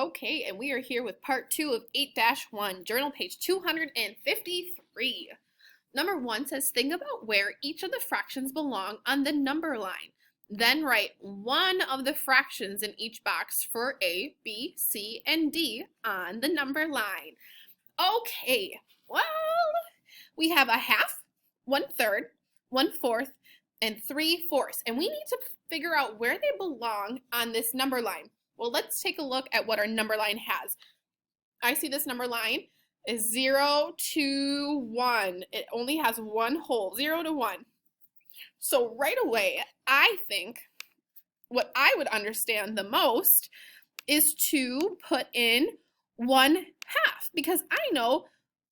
Okay, and we are here with part 2 of 8-1, journal page 253. Number 1 says, think about where each of the fractions belong on the number line. Then write one of the fractions in each box for A, B, C, and D on the number line. Okay, well, we have a half, 1/3, 1/4, and 3/4, and we need to figure out where they belong on this number line. Well, let's take a look at what our number line has. I see this number line is 0 to 1. It only has one hole, 0 to 1. So right away, I think what I would understand the most is to put in 1/2, because I know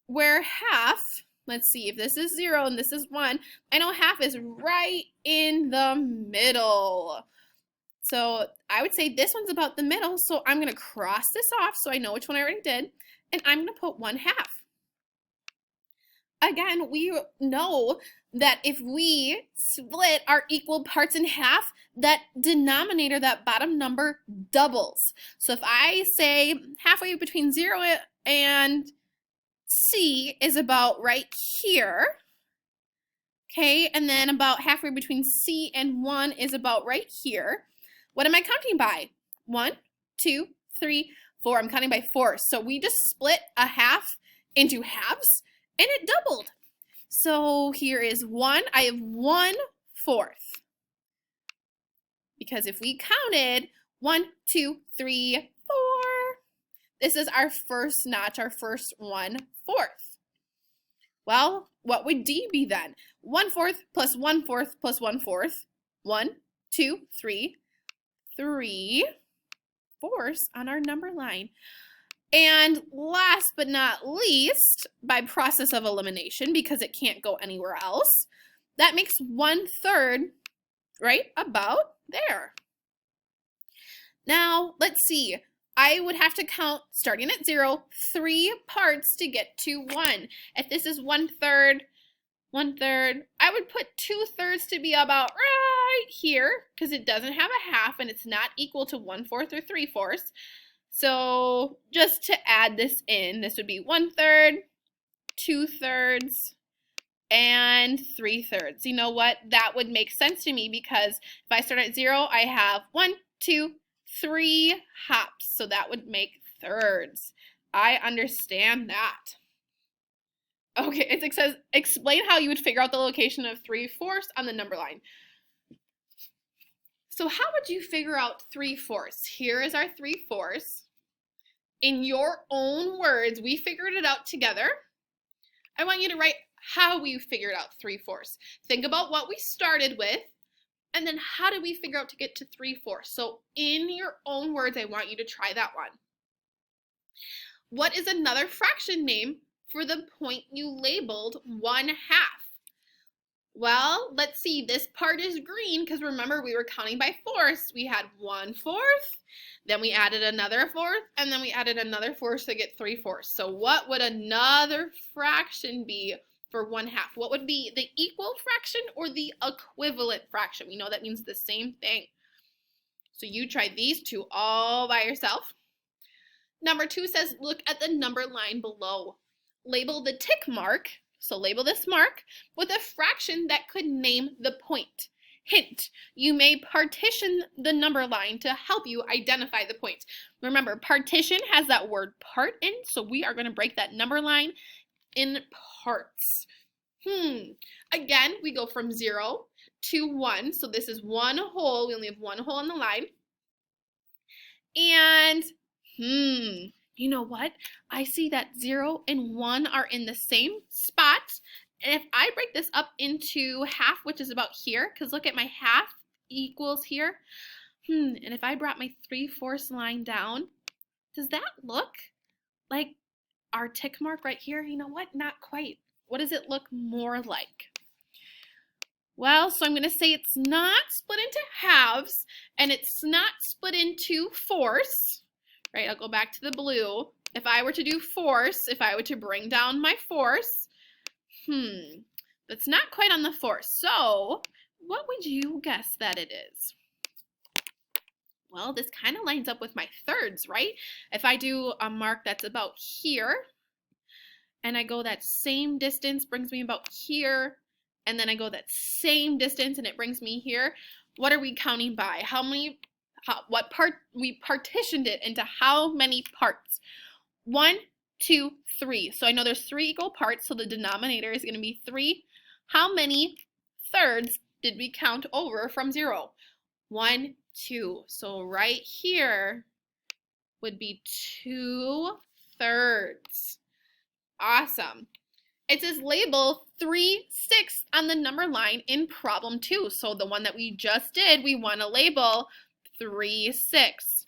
where half, let's see, if this is 0 and this is 1, I know half is right in the middle. So I would say this one's about the middle, so I'm going to cross this off so I know which one I already did, and I'm going to put 1/2. Again, we know that if we split our equal parts in half, that denominator, that bottom number, doubles. So if I say halfway between 0 and C is about right here, okay, and then about halfway between C and 1 is about right here. What am I counting by? 1, 2, 3, 4. I'm counting by 4. So we just split a half into halves, and it doubled. So here is 1. I have 1/4. Because if we counted 1, 2, 3, 4, this is our first notch, our first 1/4. Well, what would D be then? 1/4 plus 1/4 plus 1/4. 1, 2, 3. 3/4 on our number line. And last but not least, by process of elimination, because it can't go anywhere else, that makes 1/3 right about there. Now, let's see. I would have to count, starting at 0, 3 parts to get to 1. If this is 1/3, 1/3, I would put 2/3 to be about right here, because it doesn't have a half and it's not equal to 1/4 or 3/4. So just to add this in, this would be 1/3, 2/3, and 3/3. You know what? That would make sense to me, because if I start at 0, I have 1, 2, 3 hops. So that would make thirds. I understand that. Okay, it says, explain how you would figure out the location of 3/4 on the number line. So how would you figure out 3/4? Here is our 3/4. In your own words, we figured it out together. I want you to write how we figured out 3/4. Think about what we started with, and then how did we figure out to get to 3/4? So in your own words, I want you to try that one. What is another fraction name for the point you labeled 1/2? Well, let's see, this part is green because remember we were counting by fourths. We had 1/4, then we added another fourth, and then we added another fourth to get 3/4. So what would another fraction be for 1/2? What would be the equal fraction or the equivalent fraction? We know that means the same thing. So you try these two all by yourself. Number 2 says, look at the number line below. Label the tick mark, so label this mark, with a fraction that could name the point. Hint, you may partition the number line to help you identify the point. Remember, partition has that word part in, so we are going to break that number line in parts. Again, we go from 0 to 1, so this is one hole. We only have one hole in the line. And, you know what? I see that 0 and 1 are in the same spot. And if I break this up into half, which is about here, because look at my half equals here. And if I brought my 3/4 line down, does that look like our tick mark right here? You know what? Not quite. What does it look more like? Well, so I'm going to say it's not split into halves, and it's not split into fourths. Right, I'll go back to the blue. If I were to do fourths, if I were to bring down my fourths, that's not quite on the fourth. So what would you guess that it is? Well, this kind of lines up with my thirds, right? If I do a mark that's about here, and I go that same distance, brings me about here, and then I go that same distance and it brings me here, what are we counting by? What part, we partitioned it into how many parts? 1, 2, 3. So I know there's 3 equal parts, so the denominator is going to be 3. How many thirds did we count over from 0? 1, 2. So right here would be 2/3. Awesome. It says label 3/6 on the number line in problem 2. So the one that we just did, we want to label 3/6.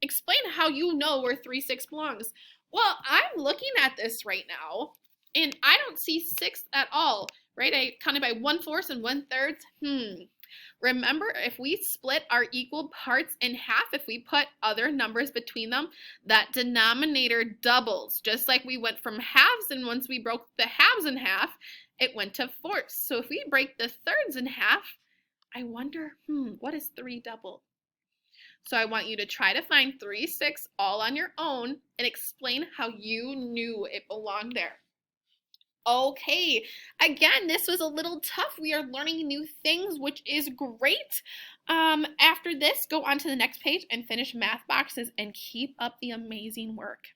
Explain how you know where 3/6 belongs. Well, I'm looking at this right now, and I don't see 6 at all, right? I counted by 1/4 and 1/3. Remember, if we split our equal parts in half, if we put other numbers between them, that denominator doubles. Just like we went from halves, and once we broke the halves in half, it went to fourths. So if we break the thirds in half, I wonder, what is 3 double? So I want you to try to find 3/6 all on your own and explain how you knew it belonged there. Okay, again, this was a little tough. We are learning new things, which is great. After this, go on to the next page and finish math boxes and keep up the amazing work.